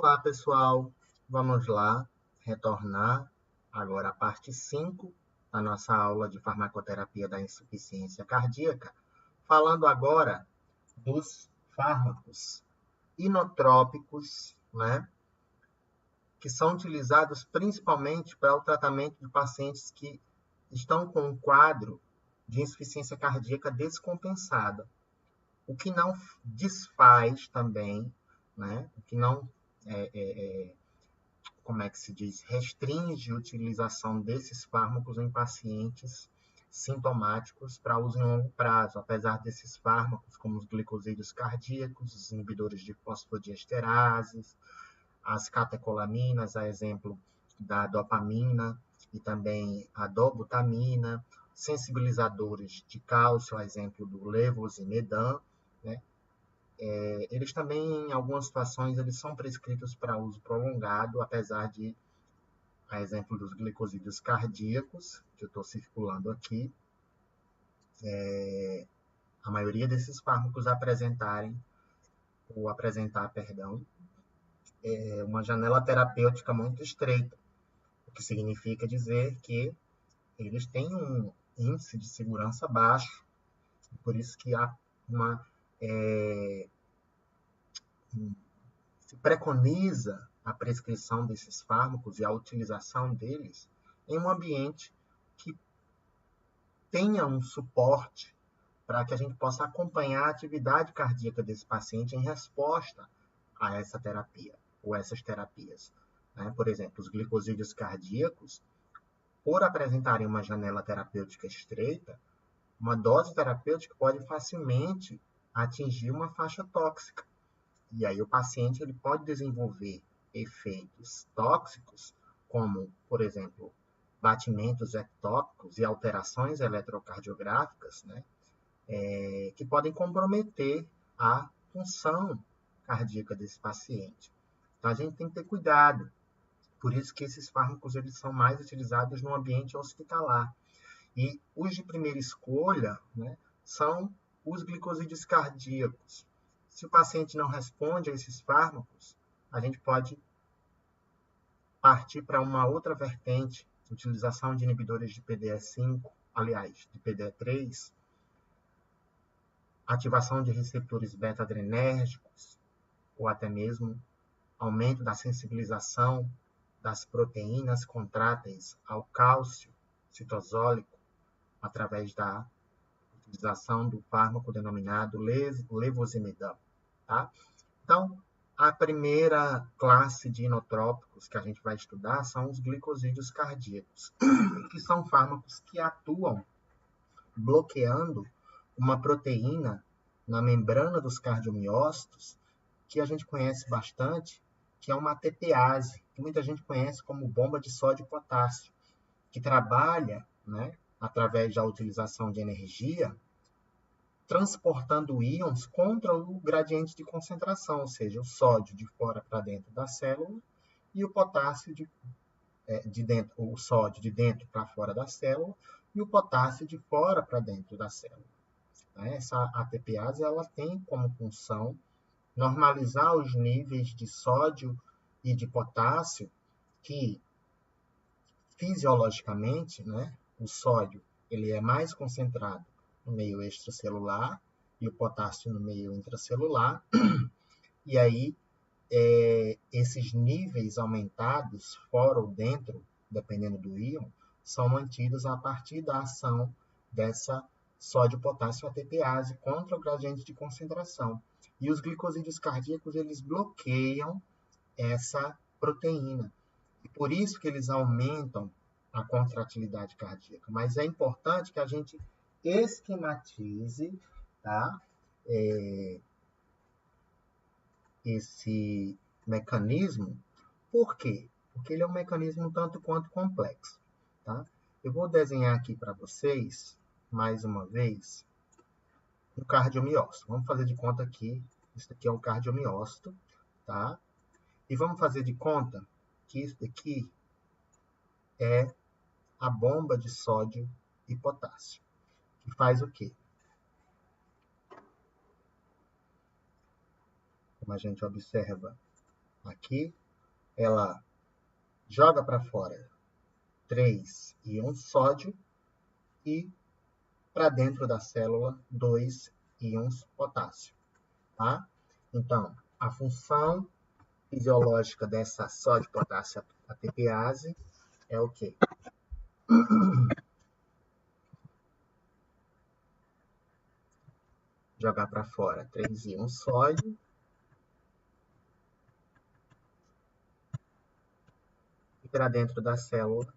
Olá, pessoal. Vamos lá retornar agora à parte 5 da nossa aula de farmacoterapia da insuficiência cardíaca, falando agora dos fármacos inotrópicos, né, que são utilizados principalmente para o tratamento de pacientes que estão com um quadro de insuficiência cardíaca descompensada, o que não desfaz também, né, o que não como é que se diz, restringe a utilização desses fármacos em pacientes sintomáticos para uso em longo prazo, apesar desses fármacos, como os glicosídeos cardíacos, os inibidores de fosfodiesterases, as catecolaminas, a exemplo da dopamina e também a dobutamina, sensibilizadores de cálcio, a exemplo do levosimendan, né? Eles também, em algumas situações, eles são prescritos para uso prolongado, apesar de, a exemplo dos glicosídeos cardíacos, que eu estou circulando aqui, a maioria desses fármacos apresentar, uma janela terapêutica muito estreita, o que significa dizer que eles têm um índice de segurança baixo, por isso que há se preconiza a prescrição desses fármacos e a utilização deles em um ambiente que tenha um suporte para que a gente possa acompanhar a atividade cardíaca desse paciente em resposta a essa terapia ou essas terapias. Por exemplo, os glicosídeos cardíacos, por apresentarem uma janela terapêutica estreita, uma dose terapêutica pode facilmente atingir uma faixa tóxica. E aí o paciente ele pode desenvolver efeitos tóxicos, como, por exemplo, batimentos ectópicos e alterações eletrocardiográficas, né, que podem comprometer a função cardíaca desse paciente. Então, a gente tem que ter cuidado. Por isso que esses fármacos eles são mais utilizados no ambiente hospitalar. E os de primeira escolha, né, são os glicosídeos cardíacos. Se o paciente não responde a esses fármacos, a gente pode partir para uma outra vertente, utilização de inibidores de PDE5, aliás, de PDE3, ativação de receptores beta-adrenérgicos, ou até mesmo aumento da sensibilização das proteínas contráteis ao cálcio citosólico, através da utilização do fármaco denominado levosimendan. Tá? Então, a primeira classe de inotrópicos que a gente vai estudar são os glicosídeos cardíacos, que são fármacos que atuam bloqueando uma proteína na membrana dos cardiomiócitos, que a gente conhece bastante, que é uma ATPase, que muita gente conhece como bomba de sódio e potássio, que trabalha, né, através da utilização de energia, transportando íons contra o gradiente de concentração, ou seja, o sódio de fora para dentro da célula e o potássio de dentro, o sódio de dentro para fora da célula e o potássio de fora para dentro da célula. Essa ATPase ela tem como função normalizar os níveis de sódio e de potássio que, fisiologicamente, né, o sódio ele é mais concentrado no meio extracelular e o potássio no meio intracelular. E aí, esses níveis aumentados, fora ou dentro, dependendo do íon, são mantidos a partir da ação dessa sódio-potássio ATPase contra o gradiente de concentração. E os glicosídeos cardíacos, eles bloqueiam essa proteína. E por isso que eles aumentam a contratilidade cardíaca. Mas é importante que a gente esquematize, tá? Esse mecanismo. Por quê? Porque ele é um mecanismo tanto quanto complexo. Tá? Eu vou desenhar aqui para vocês, mais uma vez, o cardiomiócito. Vamos fazer de conta que isso aqui é um cardiomiócito, tá? E vamos fazer de conta que isso daqui é a bomba de sódio e potássio, que faz o quê? Como a gente observa Aqui, ela joga para fora 3 íons sódio e para dentro da célula 2 íons potássio. Tá? Então, a função fisiológica dessa sódio-potássio ATPase é o quê? Jogar para fora 3 íons sódio e para dentro da célula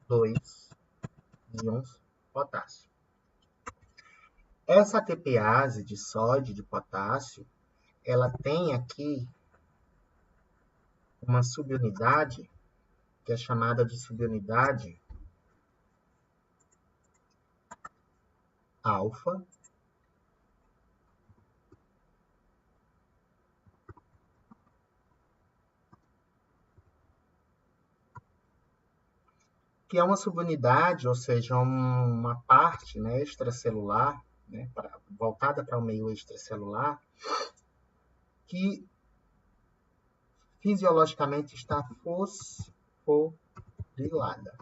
2 íons potássio. Essa ATPase de sódio e de potássio, ela tem aqui uma subunidade que é chamada de subunidade alfa, que é uma subunidade, ou seja, uma parte, né, extracelular, né, voltada para o meio extracelular, que fisiologicamente está fosforilada.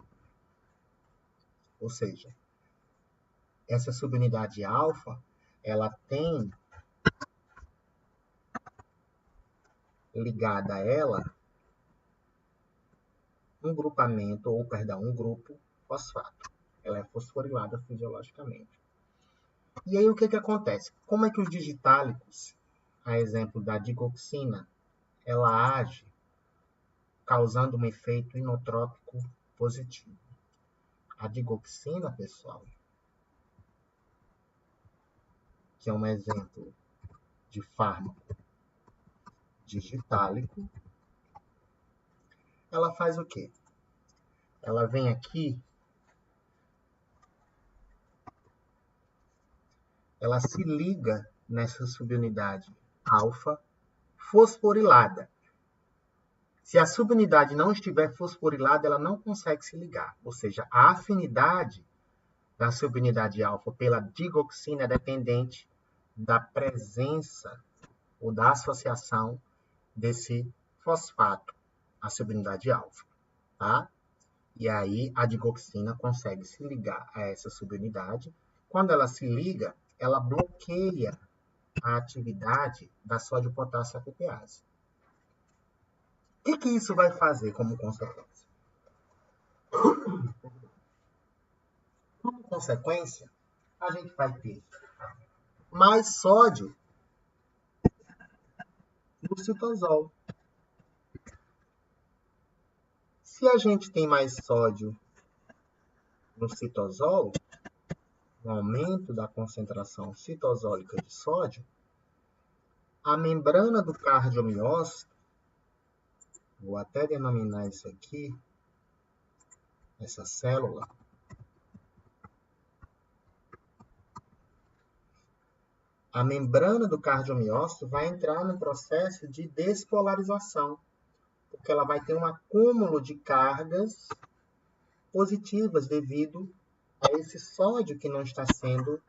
Ou seja, essa subunidade alfa, ela tem ligada a ela um grupo fosfato. Ela é fosforilada fisiologicamente. E aí o que acontece? Como é que os digitálicos, a exemplo da digoxina, ela age causando um efeito inotrópico positivo? A digoxina, pessoal, que é um exemplo de fármaco digitálico, ela faz o quê? Ela vem aqui, ela se liga nessa subunidade alfa fosforilada. Se a subunidade não estiver fosforilada, ela não consegue se ligar. Ou seja, a afinidade da subunidade alfa pela digoxina é dependente da presença ou da associação desse fosfato à subunidade alfa, tá? E aí a digoxina consegue se ligar a essa subunidade. Quando ela se liga, ela bloqueia a atividade da sódio-potássio ATPase. O que isso vai fazer como consequência? Como consequência, a gente vai ter mais sódio no citosol. Se a gente tem mais sódio no citosol, um aumento da concentração citosólica de sódio, a membrana do cardiomiócito, vou até denominar isso aqui, essa célula, a membrana do cardiomiócito vai entrar no processo de despolarização, porque ela vai ter um acúmulo de cargas positivas devido a esse sódio que não está sendo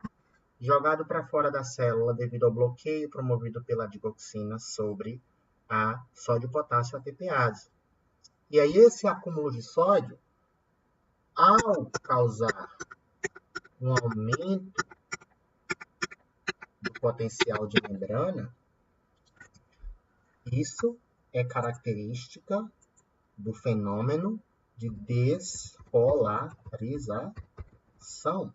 jogado para fora da célula devido ao bloqueio promovido pela digoxina sobre a sódio-potássio ATPase. E aí esse acúmulo de sódio, ao causar um aumento do potencial de membrana, isso é característica do fenômeno de despolarização.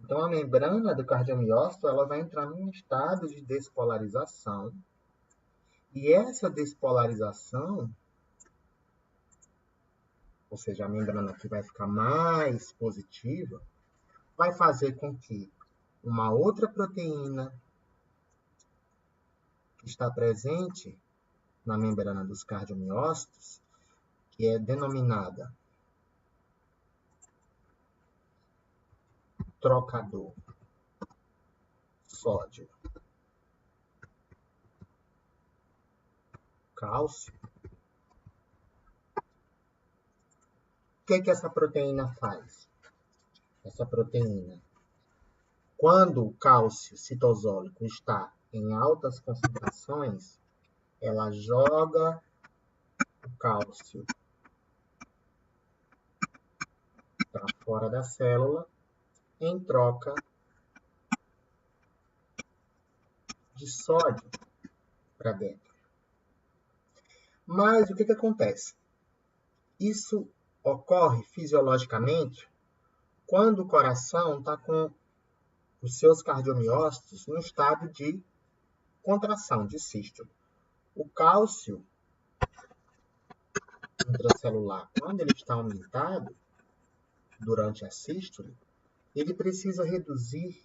Então, a membrana do cardiomiócito ela vai entrar num estado de despolarização. E essa despolarização, ou seja, a membrana aqui vai ficar mais positiva, vai fazer com que uma outra proteína que está presente na membrana dos cardiomiócitos, que é denominada trocador sódio cálcio. O que essa proteína faz? Essa proteína, quando o cálcio citosólico está em altas concentrações, ela joga o cálcio para fora da célula em troca de sódio para dentro. Mas o que acontece? Isso ocorre fisiologicamente quando o coração está com os seus cardiomiócitos no estado de contração, de sístole. O cálcio intracelular, quando ele está aumentado durante a sístole, ele precisa reduzir,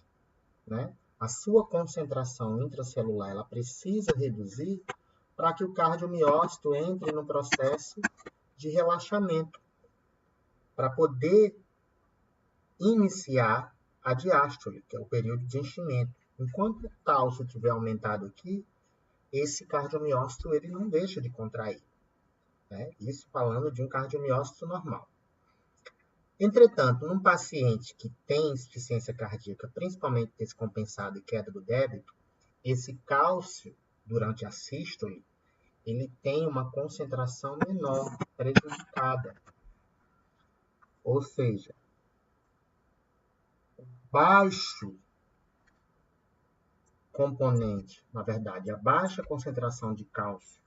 né, a sua concentração intracelular, ela precisa reduzir para que o cardiomiócito entre no processo de relaxamento, para poder iniciar a diástole, que é o período de enchimento. Enquanto o cálcio estiver aumentado aqui, esse cardiomiócito ele não deixa de contrair, né? Isso falando de um cardiomiócito normal. Entretanto, num paciente que tem insuficiência cardíaca, principalmente descompensada e queda do débito, esse cálcio, durante a sístole, ele tem uma concentração menor, prejudicada. Ou seja, baixo componente, na verdade, a baixa concentração de cálcio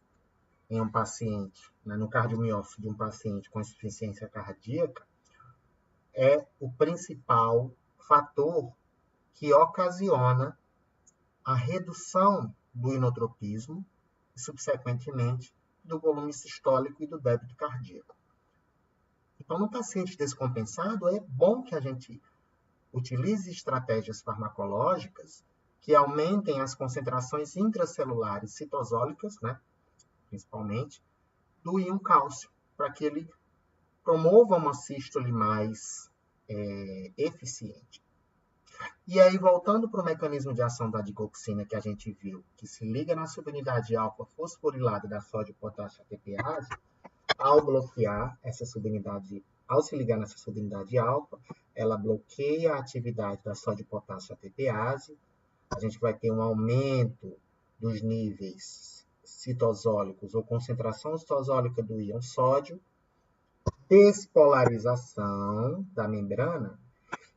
em um paciente, né, no cardiomiócito de um paciente com insuficiência cardíaca, é o principal fator que ocasiona a redução do inotropismo e, subsequentemente, do volume sistólico e do débito cardíaco. Então, no paciente descompensado, é bom que a gente utilize estratégias farmacológicas que aumentem as concentrações intracelulares citosólicas, né, principalmente, do íon cálcio, para que ele promova uma sístole mais eficiente. E aí, voltando para o mecanismo de ação da digoxina que a gente viu, que se liga na subunidade alfa-fosforilada da sódio-potássio ATPase, ao bloquear essa subunidade, ao se ligar nessa subunidade alfa, ela bloqueia a atividade da sódio-potássio ATPase, a gente vai ter um aumento dos níveis citosólicos ou concentração citosólica do íon sódio, despolarização da membrana,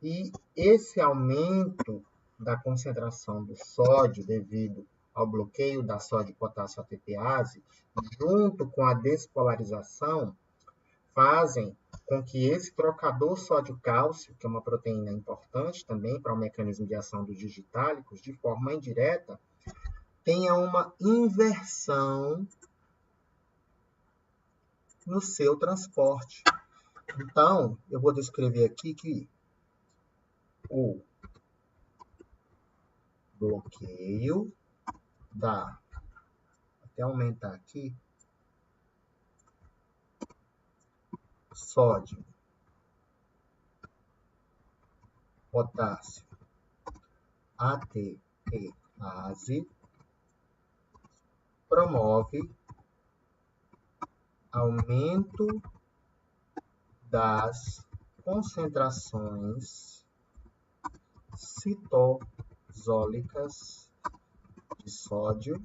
e esse aumento da concentração do sódio devido ao bloqueio da sódio-potássio ATPase, junto com a despolarização, fazem com que esse trocador sódio-cálcio, que é uma proteína importante também para o mecanismo de ação dos digitálicos, de forma indireta, tenha uma inversão no seu transporte. Então, eu vou descrever aqui que o bloqueio da... Até aumentar aqui. Sódio, potássio, ATPase, promove aumento das concentrações citosólicas de sódio,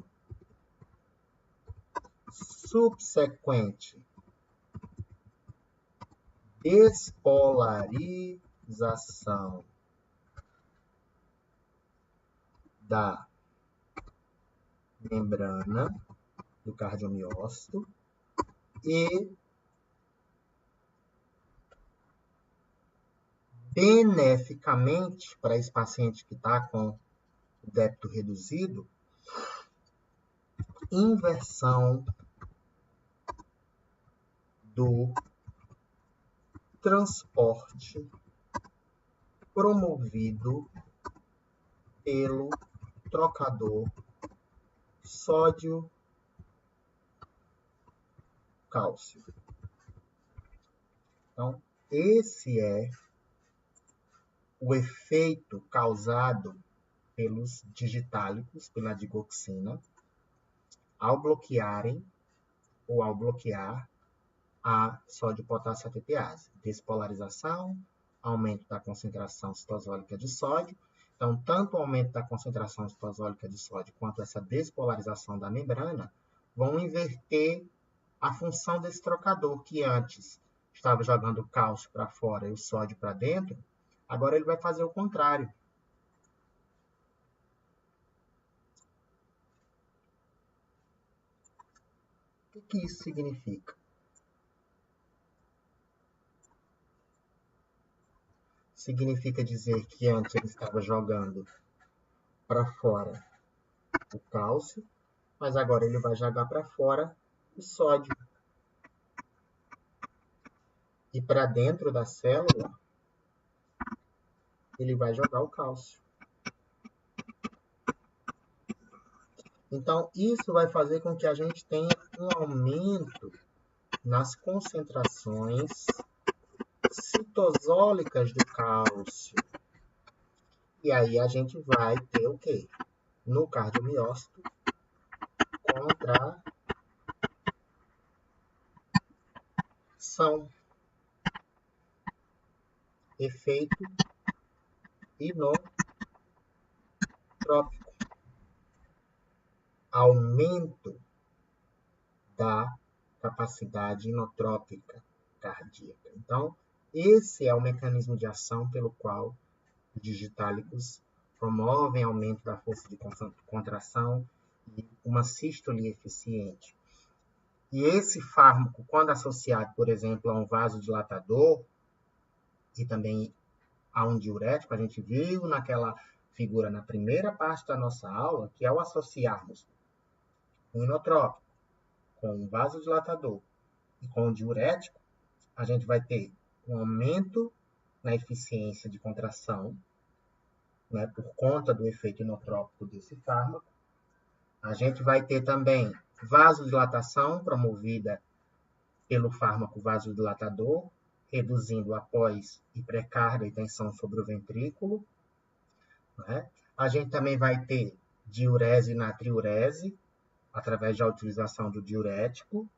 subsequente despolarização da membrana do cardiomiócito e beneficamente para esse paciente que está com o débito reduzido, inversão do transporte promovido pelo trocador sódio-cálcio. Então, esse é o efeito causado pelos digitálicos, pela digoxina, ao bloquearem ou ao bloquear a sódio-potássio ATPase. Despolarização, aumento da concentração citosólica de sódio. Então, tanto o aumento da concentração citosólica de sódio quanto essa despolarização da membrana vão inverter a função desse trocador, que antes estava jogando o cálcio para fora e o sódio para dentro, agora ele vai fazer o contrário. O que isso significa? Significa dizer que antes ele estava jogando para fora o cálcio, mas agora ele vai jogar para fora o sódio. E para dentro da célula, ele vai jogar o cálcio. Então, isso vai fazer com que a gente tenha um aumento nas concentrações citosólicas do cálcio. E aí a gente vai ter o quê? No cardiomiócito, contração, efeito inotrópico, aumento da capacidade inotrópica cardíaca. Então, esse é o mecanismo de ação pelo qual os digitálicos promovem aumento da força de contração e uma sístole eficiente. E esse fármaco, quando associado, por exemplo, a um vasodilatador e também a um diurético, a gente viu naquela figura na primeira parte da nossa aula, que ao associarmos um inotrópico com um vasodilatador e com um diurético, a gente vai ter um aumento na eficiência de contração, né, por conta do efeito inotrópico desse fármaco. A gente vai ter também vasodilatação promovida pelo fármaco vasodilatador, reduzindo a pós e pré-carga e tensão sobre o ventrículo. Né? A gente também vai ter diurese e natriurese, através da utilização do diurético,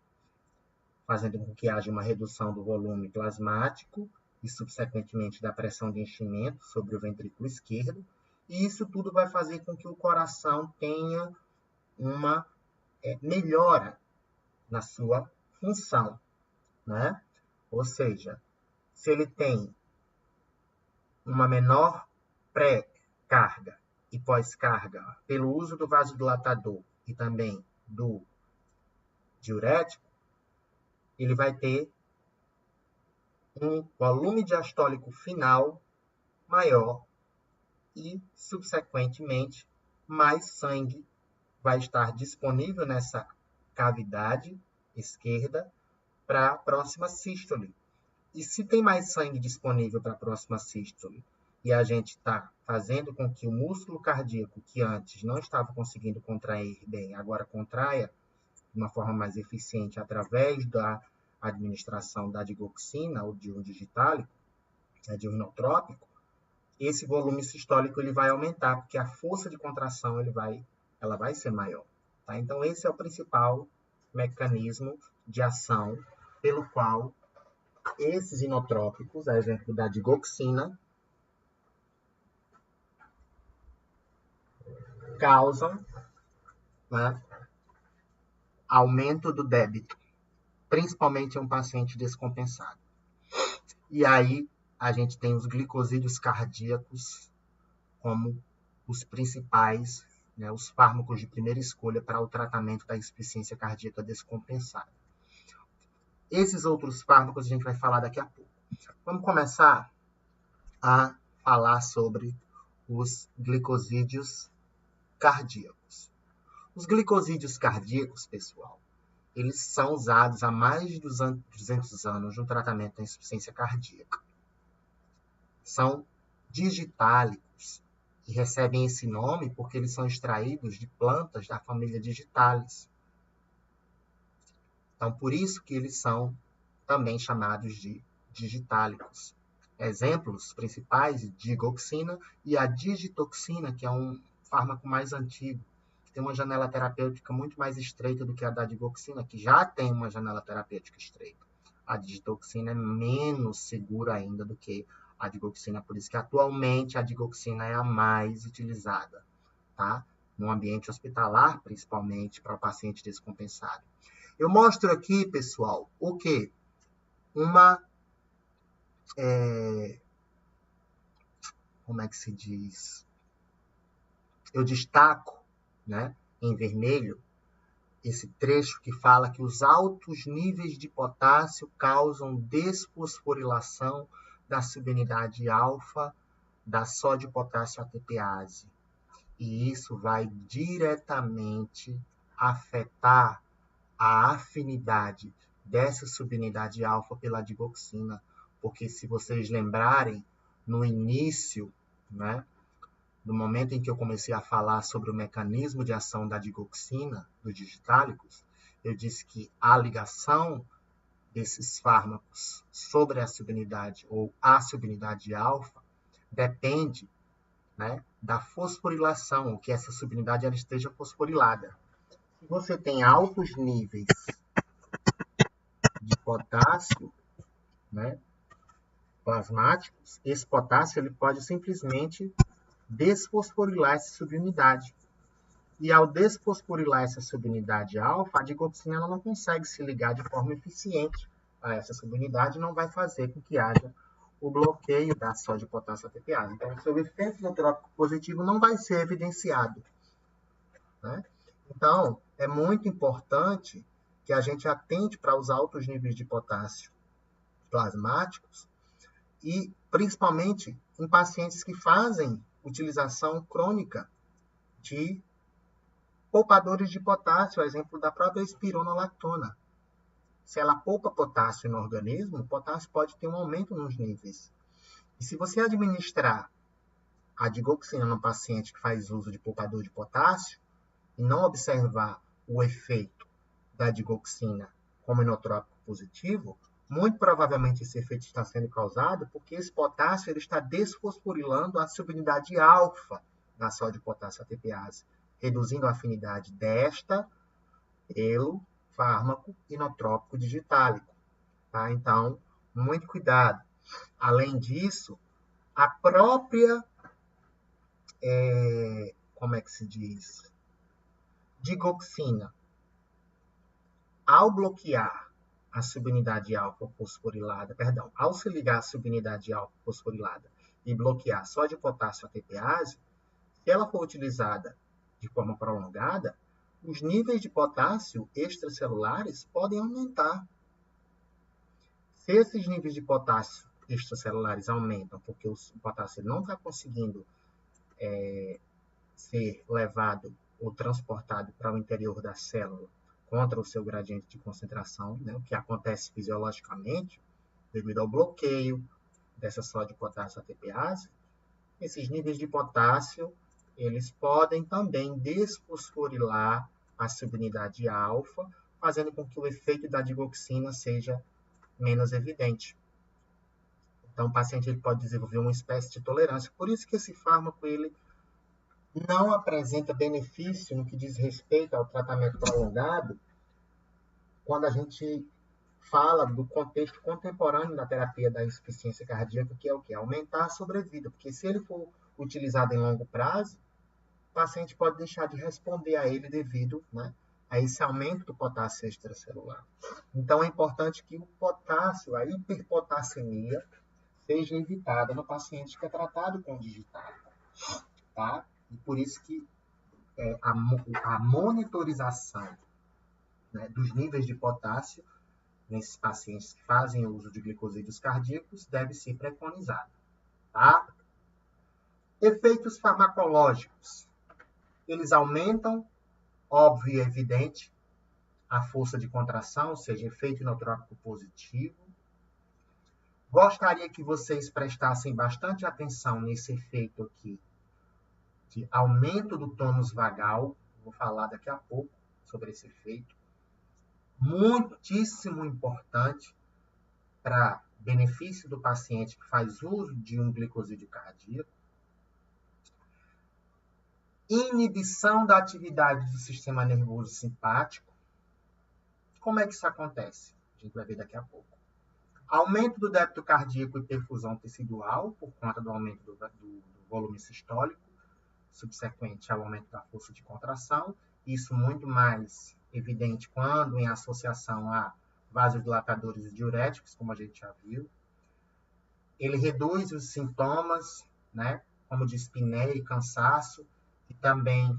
fazendo com que haja uma redução do volume plasmático e, subsequentemente, da pressão de enchimento sobre o ventrículo esquerdo. E isso tudo vai fazer com que o coração tenha uma melhora na sua função, né? Ou seja, se ele tem uma menor pré-carga e pós-carga pelo uso do vasodilatador e também do diurético, ele vai ter um volume diastólico final maior e, subsequentemente, mais sangue vai estar disponível nessa cavidade esquerda para a próxima sístole. E se tem mais sangue disponível para a próxima sístole e a gente está fazendo com que o músculo cardíaco, que antes não estava conseguindo contrair bem, agora contraia de uma forma mais eficiente através da administração da digoxina ou de um digitálico, de um inotrópico, esse volume sistólico ele vai aumentar, porque a força de contração ela vai ser maior. Tá? Então, esse é o principal mecanismo de ação pelo qual esses inotrópicos, a exemplo da digoxina, causam, né, aumento do débito, principalmente em um paciente descompensado. E aí a gente tem os glicosídeos cardíacos como os principais, né, os fármacos de primeira escolha para o tratamento da insuficiência cardíaca descompensada. Esses outros fármacos a gente vai falar daqui a pouco. Vamos começar a falar sobre os glicosídeos cardíacos. Os glicosídeos cardíacos, pessoal, eles são usados há mais de 200 anos no tratamento da insuficiência cardíaca. São digitálicos e recebem esse nome porque eles são extraídos de plantas da família Digitalis. Então, por isso que eles são também chamados de digitálicos. Exemplos principais, digoxina e a digitoxina, que é um fármaco mais antigo, que tem uma janela terapêutica muito mais estreita do que a da digoxina, que já tem uma janela terapêutica estreita. A digitoxina é menos segura ainda do que a digoxina, por isso que atualmente a digoxina é a mais utilizada, tá? no ambiente hospitalar, principalmente para o paciente descompensado. Eu mostro aqui, pessoal, o quê? Como é que se diz? Eu destaco, né, em vermelho, esse trecho que fala que os altos níveis de potássio causam desfosforilação da subunidade alfa da sódio-potássio ATPase. E isso vai diretamente afetar a afinidade dessa subunidade alfa pela digoxina, porque se vocês lembrarem, no início, né, no momento em que eu comecei a falar sobre o mecanismo de ação da digoxina, dos digitálicos, eu disse que a ligação desses fármacos sobre a subunidade ou a subunidade alfa depende, né, da fosforilação, que essa subunidade ela esteja fosforilada. Se você tem altos níveis de potássio, né, plasmáticos, esse potássio ele pode simplesmente desfosforilar essa subunidade. E ao desfosforilar essa subunidade alfa, a digoxina ela não consegue se ligar de forma eficiente a essa subunidade e não vai fazer com que haja o bloqueio da sódio-potássio ATPase. Então, o seu efeito neutrópico positivo não vai ser evidenciado, né? Então, é muito importante que a gente atente para os altos níveis de potássio plasmáticos e, principalmente, em pacientes que fazem utilização crônica de poupadores de potássio, exemplo da própria espironolactona. Se ela poupa potássio no organismo, o potássio pode ter um aumento nos níveis. E se você administrar a digoxina no paciente que faz uso de poupador de potássio e não observar o efeito da digoxina como inotrópico positivo, muito provavelmente esse efeito está sendo causado porque esse potássio ele está desfosforilando a subunidade alfa da sódio-potássio ATPase, reduzindo a afinidade desta pelo fármaco inotrópico digitálico. Tá? Então, muito cuidado. Além disso, a própria, como é que se diz? Digoxina, ao bloquear a subunidade alfa fosforilada, ao se ligar à subunidade alfa fosforilada e bloquear sódio-potássio ATPase, se ela for utilizada de forma prolongada, os níveis de potássio extracelulares podem aumentar. Se esses níveis de potássio extracelulares aumentam porque o potássio não está conseguindo ser levado ou transportado para o interior da célula contra o seu gradiente de concentração, né, o que acontece fisiologicamente, devido ao bloqueio dessa sódio-potássio ATPase, esses níveis de potássio eles podem também desfosforilar a subunidade alfa, fazendo com que o efeito da digoxina seja menos evidente. Então, o paciente ele pode desenvolver uma espécie de tolerância. Por isso que esse fármaco ele não apresenta benefício no que diz respeito ao tratamento prolongado, quando a gente fala do contexto contemporâneo da terapia da insuficiência cardíaca, que é o quê? Aumentar a sobrevida. Porque se ele for utilizado em longo prazo, o paciente pode deixar de responder a ele devido, né, a esse aumento do potássio extracelular. Então, é importante que o potássio, a hiperpotassemia, seja evitada no paciente que é tratado com digital. Tá? E por isso que a monitorização, né, dos níveis de potássio nesses pacientes que fazem uso de glicosídeos cardíacos deve ser preconizada. Tá? Efeitos farmacológicos. Eles aumentam, óbvio e evidente, a força de contração, ou seja, efeito inotrópico positivo. Gostaria que vocês prestassem bastante atenção nesse efeito aqui de aumento do tônus vagal. Vou falar daqui a pouco sobre esse efeito. Muitíssimo importante para benefício do paciente que faz uso de um glicosídeo cardíaco. Inibição da atividade do sistema nervoso simpático. Como é que isso acontece? A gente vai ver daqui a pouco. Aumento do débito cardíaco e perfusão tecidual, por conta do aumento do volume sistólico. subsequente ao aumento da força de contração, isso muito mais evidente quando em associação a vasodilatadores e diuréticos, como a gente já viu. Ele reduz os sintomas, né, como dispneia e cansaço, e também,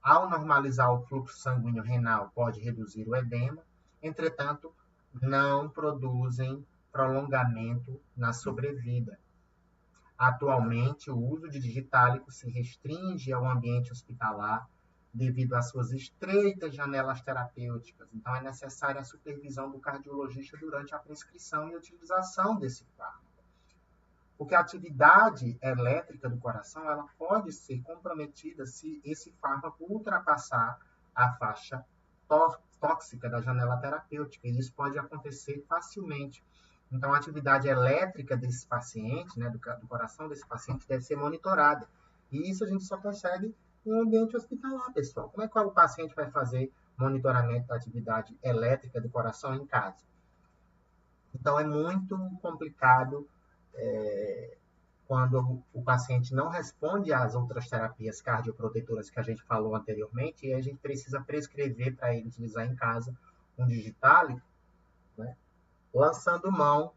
ao normalizar o fluxo sanguíneo renal, pode reduzir o edema. Entretanto, não produzem prolongamento na sobrevida. Atualmente, o uso de digitálicos se restringe ao ambiente hospitalar devido às suas estreitas janelas terapêuticas. Então, é necessária a supervisão do cardiologista durante a prescrição e utilização desse fármaco. Porque a atividade elétrica do coração ela pode ser comprometida se esse fármaco ultrapassar a faixa tóxica da janela terapêutica. E isso pode acontecer facilmente. Então, a atividade elétrica desse paciente, né, do coração desse paciente, deve ser monitorada. E isso a gente só consegue em um ambiente hospitalar, pessoal. Como é que o paciente vai fazer monitoramento da atividade elétrica do coração em casa? Então, é muito complicado quando o paciente não responde às outras terapias cardioprotetoras que a gente falou anteriormente, e a gente precisa prescrever para ele utilizar em casa um digitálico, né, lançando mão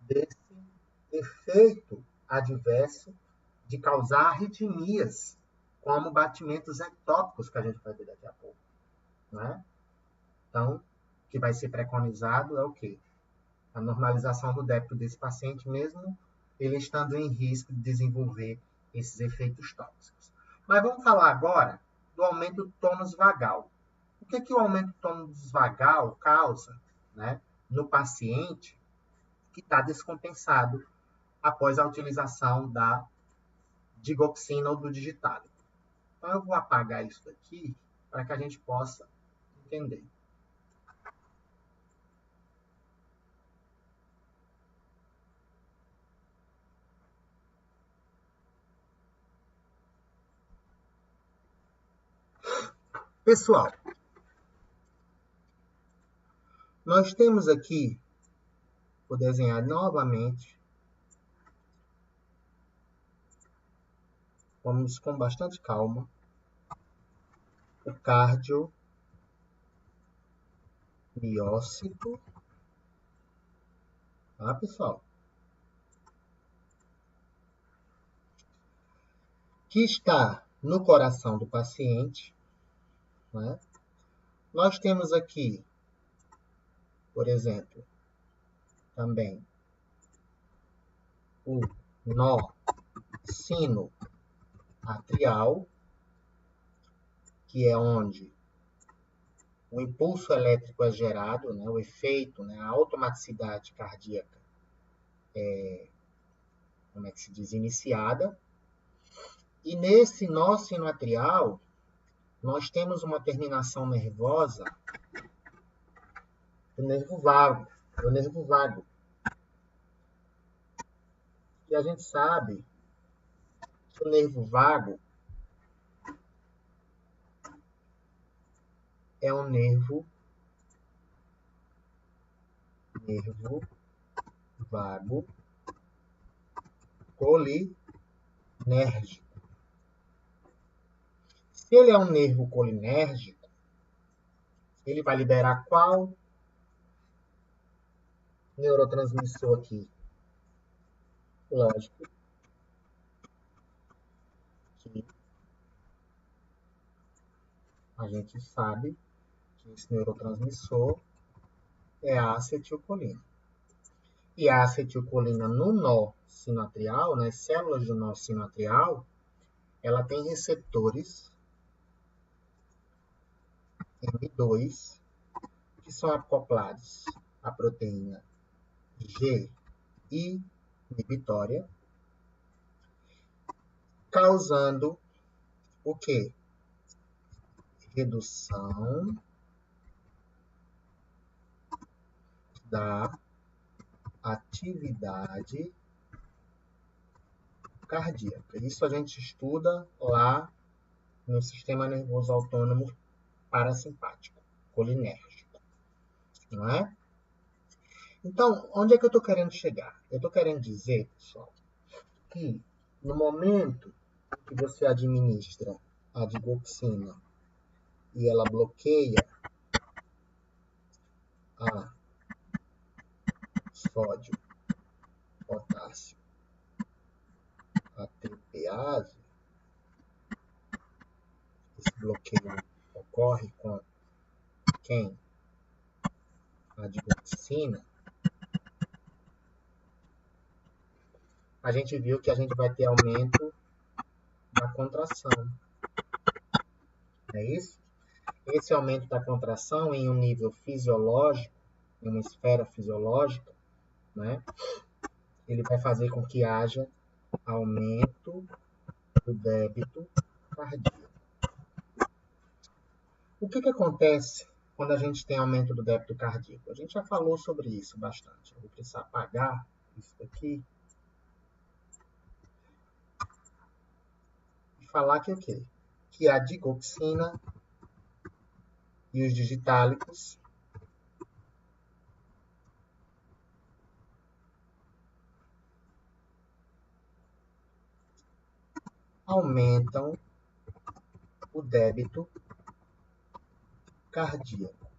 desse efeito adverso de causar arritmias, como batimentos ectópicos, que a gente vai ver daqui a pouco. Né? Então, o que vai ser preconizado é o quê? A normalização do débito desse paciente, mesmo ele estando em risco de desenvolver esses efeitos tóxicos. Mas vamos falar agora do aumento do tônus vagal. O que o aumento do tônus vagal causa, né, no paciente que está descompensado após a utilização da digoxina ou do digitálico? Então, eu vou apagar isso daqui para que a gente possa entender. Pessoal, nós temos aqui, vou desenhar novamente, vamos com bastante calma, o cardiomiócito, tá, pessoal? Que está no coração do paciente, né? Nós temos aqui, por exemplo, também o nó sinoatrial, que é onde o impulso elétrico é gerado, né, o efeito, né, a automaticidade cardíaca como é que se diz, iniciada. E nesse nó sinoatrial, nós temos uma terminação nervosa do nervo vago. E a gente sabe que o nervo vago é um nervo vago colinérgico. Se ele é um nervo colinérgico, ele vai liberar qual neurotransmissor aqui? Lógico que a gente sabe que esse neurotransmissor é a acetilcolina. E a acetilcolina no nó sinoatrial, nas células do nó sinoatrial, ela tem receptores M2 que são acoplados à proteína G inibitória, causando o quê? Redução da atividade cardíaca. Isso a gente estuda lá no sistema nervoso autônomo parasimpático, colinérgico, não é? Então, onde é que eu estou querendo chegar? Eu estou querendo dizer, pessoal, que no momento que você administra a digoxina e ela bloqueia a sódio, potássio, ATPase, esse bloqueio ocorre com quem? A digoxina. A gente viu que a gente vai ter aumento da contração. É isso? Esse aumento da contração em um nível fisiológico, em uma esfera fisiológica, né, ele vai fazer com que haja aumento do débito cardíaco. O que acontece quando a gente tem aumento do débito cardíaco? A gente já falou sobre isso bastante. Eu vou precisar apagar isso aqui e falar que o quê? Que a digoxina e os digitálicos aumentam o débito cardíaco.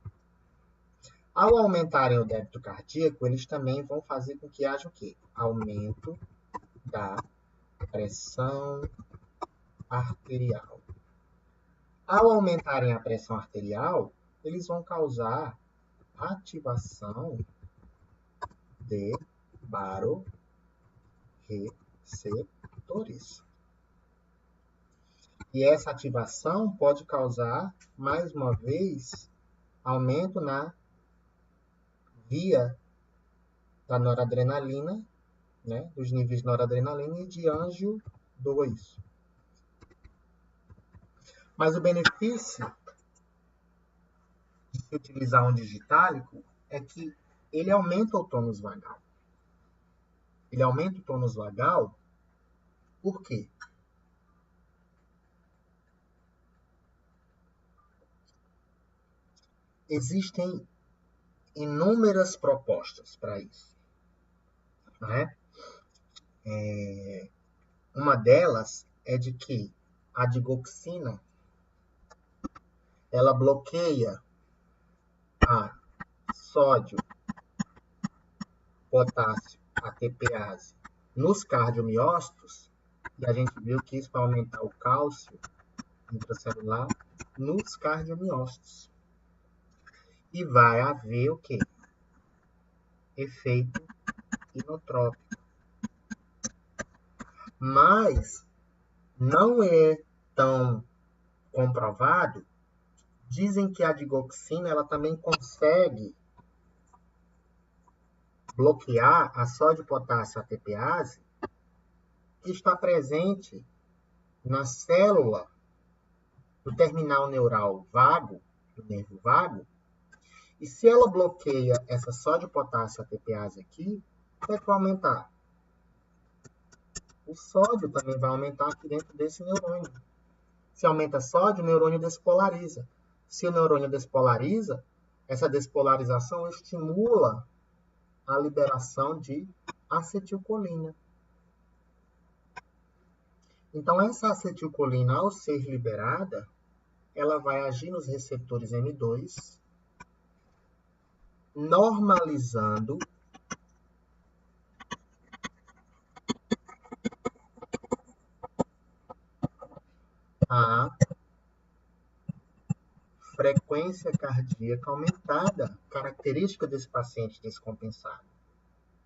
Ao aumentarem o débito cardíaco, eles também vão fazer com que haja o quê? Aumento da pressão arterial. Ao aumentarem a pressão arterial, eles vão causar ativação de baroreceptores. E essa ativação pode causar, mais uma vez, aumento na via da noradrenalina, né, dos níveis de noradrenalina e de ângion 2. Mas o benefício de se utilizar um digitálico é que ele aumenta o tônus vagal. Ele aumenta o tônus vagal por quê? Existem inúmeras propostas para isso, né? Uma delas é de que a digoxina ela bloqueia a sódio, potássio, ATPase nos cardiomiócitos, e a gente viu que isso vai aumentar o cálcio intracelular nos cardiomiócitos. E vai haver o quê? Efeito inotrópico. Mas não é tão comprovado. Dizem que a digoxina ela também consegue bloquear a sódio, potássio, ATPase que está presente na célula do terminal neural vago, do nervo vago, e se ela bloqueia essa sódio, potássio, ATPase aqui, vai aumentar. O sódio também vai aumentar aqui dentro desse neurônio. Se aumenta sódio, o neurônio despolariza. Se o neurônio despolariza, essa despolarização estimula a liberação de acetilcolina. Então, essa acetilcolina, ao ser liberada, ela vai agir nos receptores M2, normalizando a frequência cardíaca aumentada, característica desse paciente descompensado,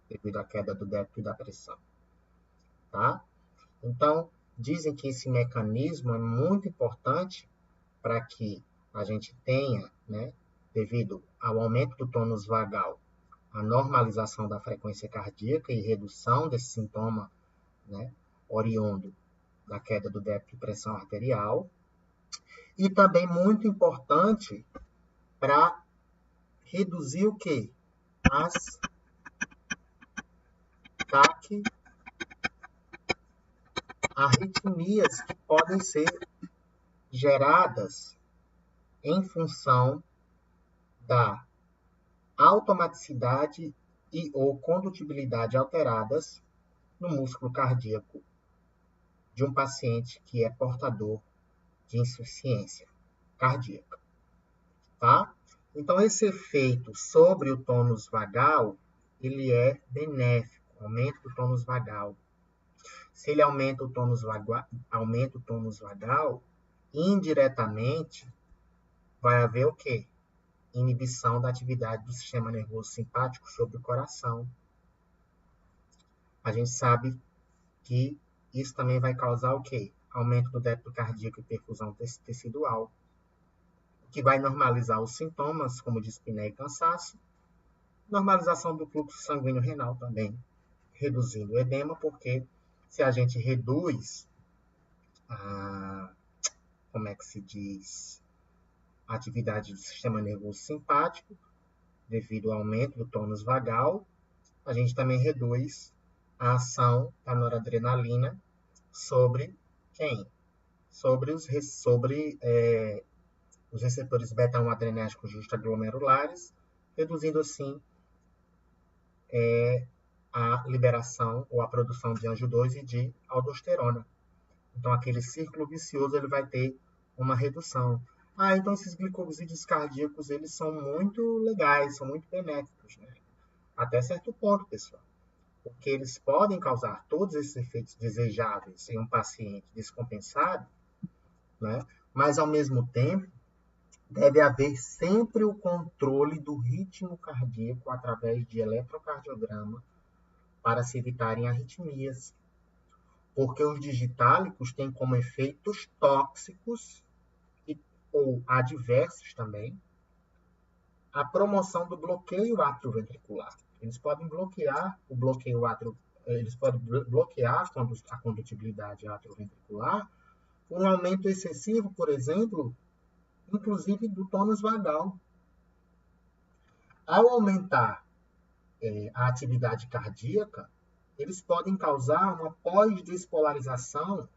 devido à queda do débito e da pressão. Tá? Então, dizem que esse mecanismo é muito importante para que a gente tenha, né, devido ao aumento do tônus vagal, a normalização da frequência cardíaca e redução desse sintoma, né, oriundo da queda do débito e pressão arterial. E também muito importante para reduzir o quê? As arritmias que podem ser geradas em função da automaticidade e ou condutibilidade alteradas no músculo cardíaco de um paciente que é portador de insuficiência cardíaca, tá? Então, esse efeito sobre o tônus vagal, ele é benéfico, aumento do tônus vagal. Se ele aumenta o tônus vagal, indiretamente, vai haver o quê? Inibição da atividade do sistema nervoso simpático sobre o coração. A gente sabe que isso também vai causar o quê? Aumento do débito cardíaco e perfusão tecidual, que vai normalizar os sintomas, como dispneia e cansaço, normalização do fluxo sanguíneo renal também, reduzindo o edema, porque se a gente reduz a atividade do sistema nervoso simpático, devido ao aumento do tônus vagal, a gente também reduz a ação da noradrenalina sobre quem? Sobre os receptores beta-1 adrenérgicos justaglomerulares, reduzindo assim a liberação ou a produção de angiodose e de aldosterona. Então, aquele círculo vicioso ele vai ter uma redução. Então esses glicosídeos cardíacos eles são muito legais, são muito benéficos, né? Até certo ponto, pessoal. Porque eles podem causar todos esses efeitos desejáveis em um paciente descompensado, né? Mas, ao mesmo tempo, deve haver sempre o controle do ritmo cardíaco através de eletrocardiograma para se evitarem arritmias. Porque os digitálicos têm como efeitos tóxicos ou adversos também a promoção do bloqueio atrioventricular. Eles podem bloquear a condutibilidade atrioventricular por um aumento excessivo, por exemplo, inclusive do tônus vagal. Ao aumentar a atividade cardíaca, eles podem causar uma pós-despolarização,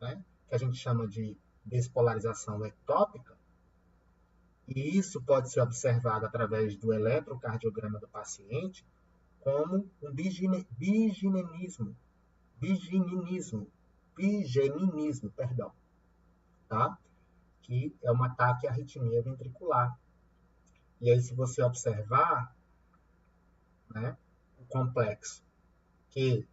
né, que a gente chama de despolarização ectópica, e isso pode ser observado através do eletrocardiograma do paciente como um bigeninismo, tá? Que é um ataque à arritmia ventricular. E aí, se você observar, né, o complexo QRS,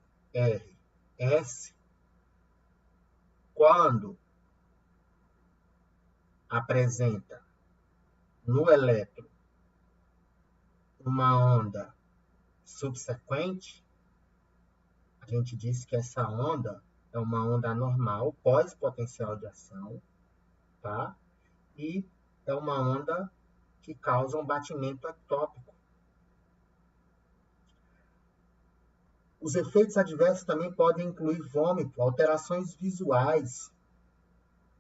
quando apresenta no eletro uma onda subsequente, a gente diz que essa onda é uma onda anormal, pós-potencial de ação, tá? E é uma onda que causa um batimento ectópico. Os efeitos adversos também podem incluir vômito, alterações visuais,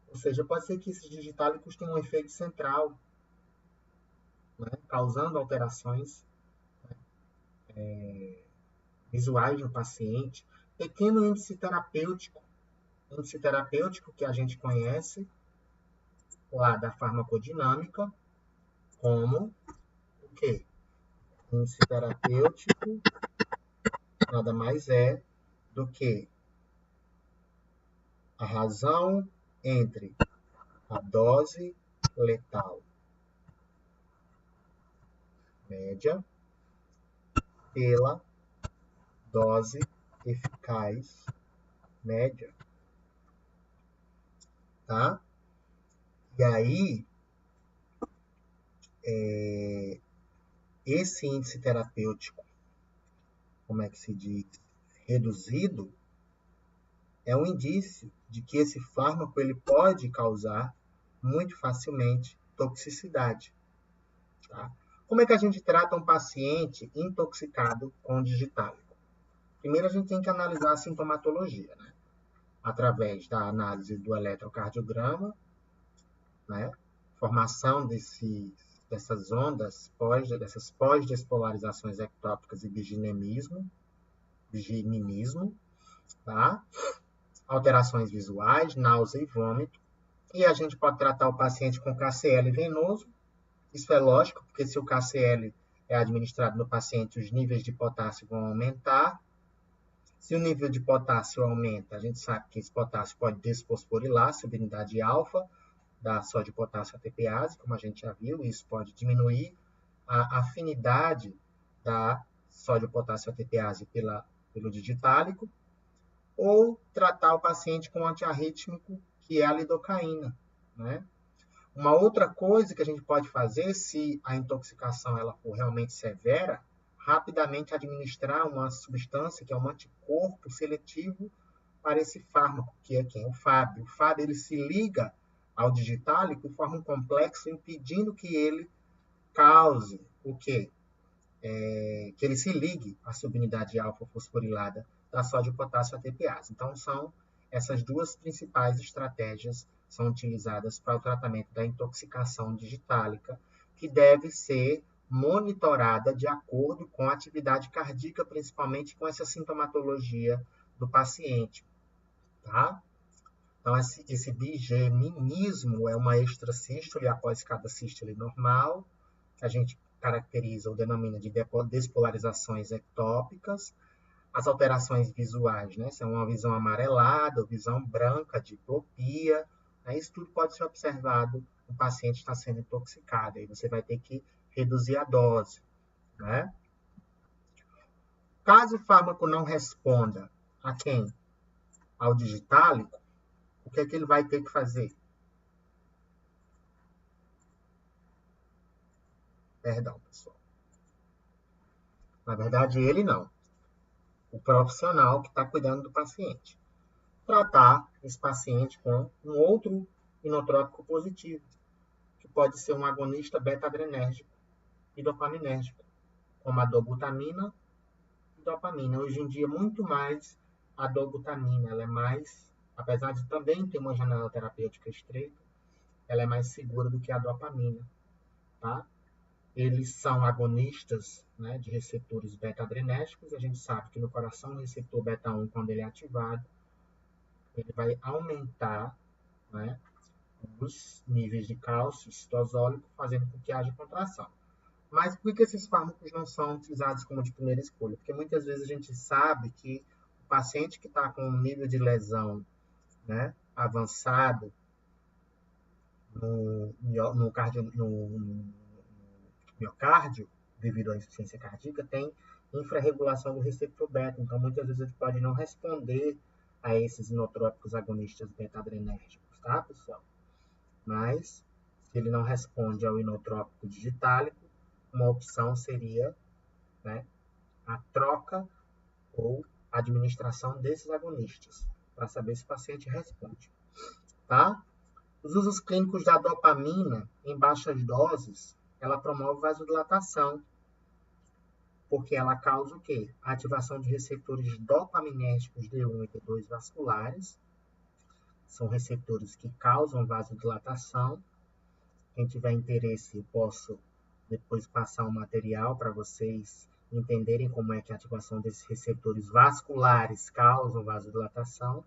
ou seja, pode ser que esses digitálicos tenham um efeito central, né, causando alterações visuais no paciente. Pequeno índice terapêutico que a gente conhece lá da farmacodinâmica, como o quê? Índice terapêutico nada mais é do que a razão entre a dose letal média pela dose eficaz média, tá? E aí, esse índice terapêutico, como é que se diz, reduzido, é um indício de que esse fármaco ele pode causar muito facilmente toxicidade, tá? Como é que a gente trata um paciente intoxicado com digitálico? Primeiro, a gente tem que analisar a sintomatologia, né? Através da análise do eletrocardiograma, né? Formação dessas ondas, dessas pós-despolarizações ectópicas e bigeninismo, tá? Alterações visuais, náusea e vômito. E a gente pode tratar o paciente com KCl venoso. Isso é lógico, porque se o KCl é administrado no paciente, os níveis de potássio vão aumentar. Se o nível de potássio aumenta, a gente sabe que esse potássio pode desfosforilar a subunidade alfa da sódio-potássio ATPase, como a gente já viu, isso pode diminuir a afinidade da sódio-potássio ATPase pelo digitálico, ou tratar o paciente com antiarrítmico, que é a lidocaína, né? Uma outra coisa que a gente pode fazer, se a intoxicação ela for realmente severa, rapidamente administrar uma substância que é um anticorpo seletivo para esse fármaco, que é quem? O FAB. O FAB ele se liga ao digitálico e forma um complexo impedindo que ele cause o quê? Que ele se ligue à subunidade alfa-fosforilada da sódio-potássio ATPase. Então, são essas duas principais estratégias são utilizadas para o tratamento da intoxicação digitálica, que deve ser monitorada de acordo com a atividade cardíaca, principalmente com essa sintomatologia do paciente, tá? Então, esse bigeminismo é uma extrasístole após cada sístole normal, que a gente caracteriza ou denomina de despolarizações ectópicas. As alterações visuais, né? São uma visão amarelada, visão branca, diplopia. Né? Isso tudo pode ser observado o paciente está sendo intoxicado. Aí você vai ter que reduzir a dose. Né? Caso o fármaco não responda a quem? Ao digitálico, o que é que ele vai ter que fazer? Perdão, pessoal. Na verdade, ele não. O profissional que está cuidando do paciente. Tratar esse paciente com um outro inotrópico positivo, que pode ser um agonista beta-adrenérgico e dopaminérgico, como a dobutamina e dopamina. Hoje em dia, muito mais a dobutamina, ela é mais, apesar de também ter uma janela terapêutica estreita, ela é mais segura do que a dopamina, tá? Eles são agonistas, né, de receptores beta-adrenérgicos. A gente sabe que no coração o receptor beta-1, quando ele é ativado, ele vai aumentar, né, os níveis de cálcio citosólico, fazendo com que haja contração. Mas por que esses fármacos não são utilizados como de primeira escolha? Porque muitas vezes a gente sabe que o paciente que está com um nível de lesão, né, avançado no miocárdio, devido à insuficiência cardíaca, tem infrarregulação do receptor beta. Então, muitas vezes ele pode não responder a esses inotrópicos agonistas beta-adrenérgicos, tá, pessoal? Mas, se ele não responde ao inotrópico digitálico, uma opção seria, né, a troca ou administração desses agonistas, para saber se o paciente responde. Tá? Os usos clínicos da dopamina em baixas doses, ela promove vasodilatação, porque ela causa o quê? A ativação de receptores dopaminérgicos D1 e D2 vasculares. São receptores que causam vasodilatação. Quem tiver interesse, eu posso depois passar um material para vocês entenderem como é que a ativação desses receptores vasculares causam vasodilatação.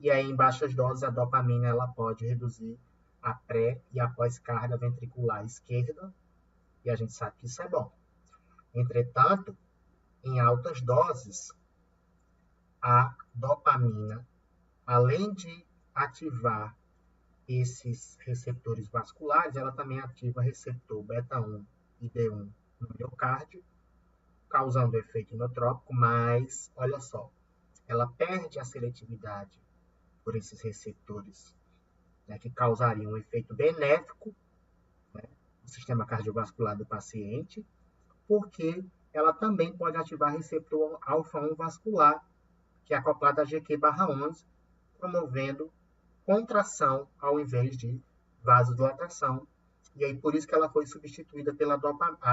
E aí, em baixas doses, a dopamina ela pode reduzir a pré- e a pós-carga ventricular esquerda, e a gente sabe que isso é bom. Entretanto, em altas doses, a dopamina, além de ativar esses receptores vasculares, ela também ativa receptor beta-1 e D1 no miocárdio, causando efeito inotrópico, mas, olha só, ela perde a seletividade por esses receptores, né, que causariam um efeito benéfico, né, no sistema cardiovascular do paciente, porque ela também pode ativar receptor alfa-1 vascular, que é acoplado a GQ/11, promovendo contração ao invés de vasodilatação. E aí, por isso que ela foi substituída pela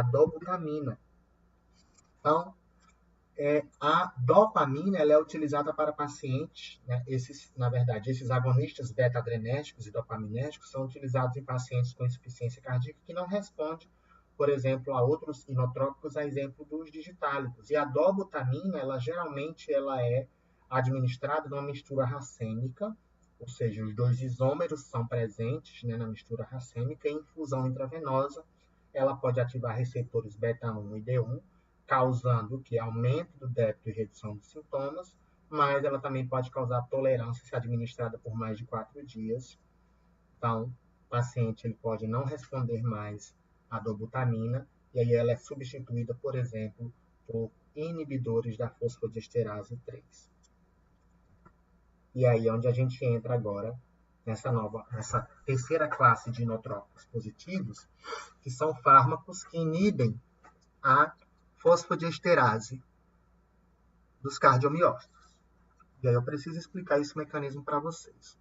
dobutamina. Então, a dopamina ela é utilizada para pacientes, né, na verdade, esses agonistas beta-adrenérgicos e dopaminérgicos são utilizados em pacientes com insuficiência cardíaca que não respondem, por exemplo, a outros inotrópicos, a exemplo dos digitálicos. E a dobutamina, geralmente é administrada numa mistura racêmica, ou seja, os dois isômeros são presentes, né, na mistura racêmica, e em infusão intravenosa, ela pode ativar receptores beta-1 e D1, causando que aumento do débito e redução dos sintomas, mas ela também pode causar tolerância se administrada por mais de 4 dias. Então, o paciente ele pode não responder mais à dobutamina, e aí ela é substituída, por exemplo, por inibidores da fosfodiesterase 3. E aí é onde a gente entra agora nessa terceira classe de inotrópicos positivos, que são fármacos que inibem a fosfodiesterase dos cardiomiócitos. E aí eu preciso explicar esse mecanismo para vocês.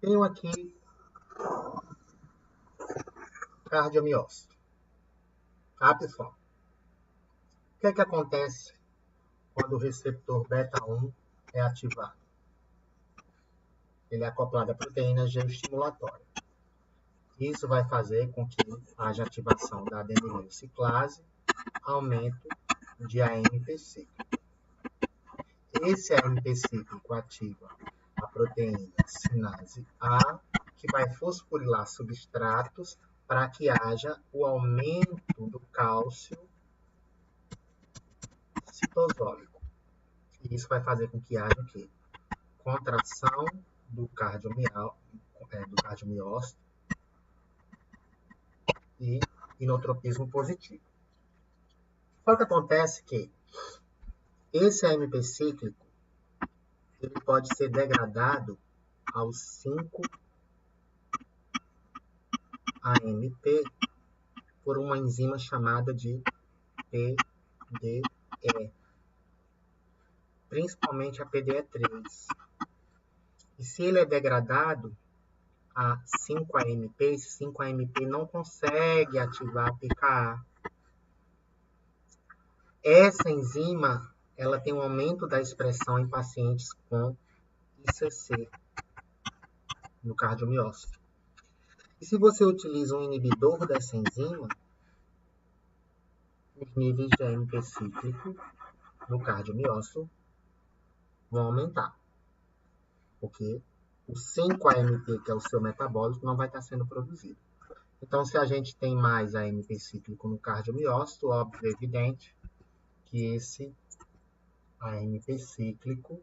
Tenho aqui cardiomiócito. Tá, pessoal? O que é que acontece quando o receptor beta-1 é ativado? Ele é acoplado à proteína G-estimulatória. Isso vai fazer com que haja ativação da adenosina ciclase, aumento de AMP cíclico. Esse AMP cíclico ativa a proteína sinase A, que vai fosforilar substratos para que haja o aumento do cálcio citosólico. E isso vai fazer com que haja o quê? Contração do cardiomiócito e inotropismo positivo. Só que acontece que esse AMP cíclico ele pode ser degradado aos 5-AMP por uma enzima chamada de PDE, principalmente a PDE3. E se ele é degradado a 5-AMP, esse 5-AMP não consegue ativar a PKA. Essa enzima ela tem um aumento da expressão em pacientes com ICC no cardiomiócito. E se você utiliza um inibidor dessa enzima, os níveis de AMP cíclico no cardiomiócito vão aumentar. Porque o 5-AMP, que é o seu metabólito, não vai estar sendo produzido. Então, se a gente tem mais AMP cíclico no cardiomiócito, óbvio, é evidente que esse AMP cíclico,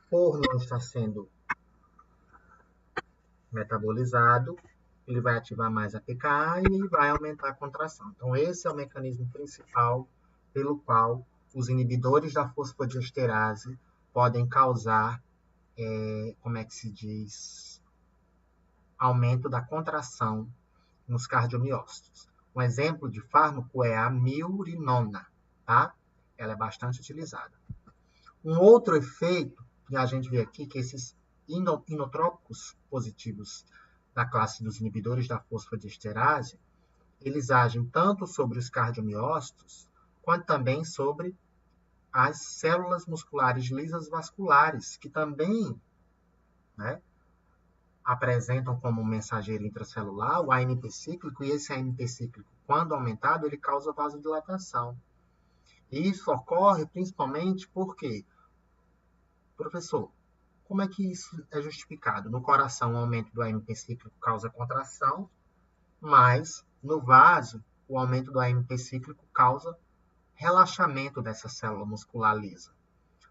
por não estar sendo metabolizado, ele vai ativar mais a PKA e vai aumentar a contração. Então, esse é o mecanismo principal pelo qual os inibidores da fosfodiesterase podem causar, como é que se diz, aumento da contração nos cardiomiócitos. Um exemplo de fármaco é a milrinona, tá? Ela é bastante utilizada. Um outro efeito que a gente vê aqui, que esses inotrópicos positivos da classe dos inibidores da fosfodiesterase, eles agem tanto sobre os cardiomiócitos, quanto também sobre as células musculares lisas vasculares, que também, né, apresentam como mensageiro intracelular o AMP cíclico, e esse AMP cíclico, quando aumentado, ele causa vasodilatação. E isso ocorre principalmente porque, professor, como é que isso é justificado? No coração, o aumento do AMP cíclico causa contração, mas no vaso, o aumento do AMP cíclico causa relaxamento dessa célula muscular lisa.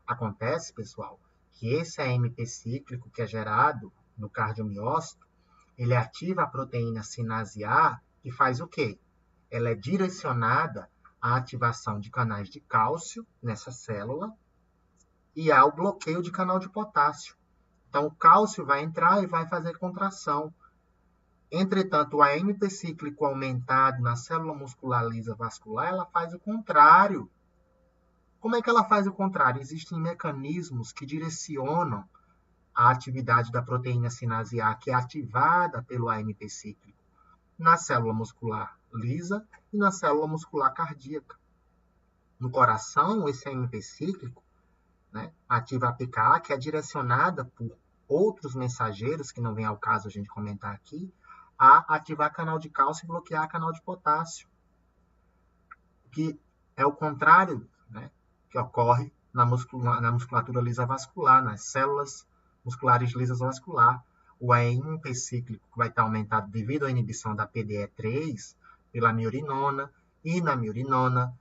Acontece, pessoal, que esse AMP cíclico que é gerado no cardiomiócito, ele ativa a proteína sinase A e faz o quê? Ela é direcionada à ativação de canais de cálcio nessa célula e ao bloqueio de canal de potássio. Então, o cálcio vai entrar e vai fazer contração. Entretanto, o AMP cíclico aumentado na célula muscular lisa vascular, ela faz o contrário. Como é que ela faz o contrário? Existem mecanismos que direcionam a atividade da proteína sinase A, que é ativada pelo AMP cíclico, na célula muscular lisa e na célula muscular cardíaca. No coração, esse AMP cíclico, né, ativa a PKA, que é direcionada por outros mensageiros, que não vem ao caso a gente comentar aqui, a ativar canal de cálcio e bloquear canal de potássio, que é o contrário, né, que ocorre na musculatura lisa vascular, nas células musculares lisas vascular. O E1 P-cíclico vai estar aumentado devido à inibição da PDE3 pela miurinona, inamiurinona,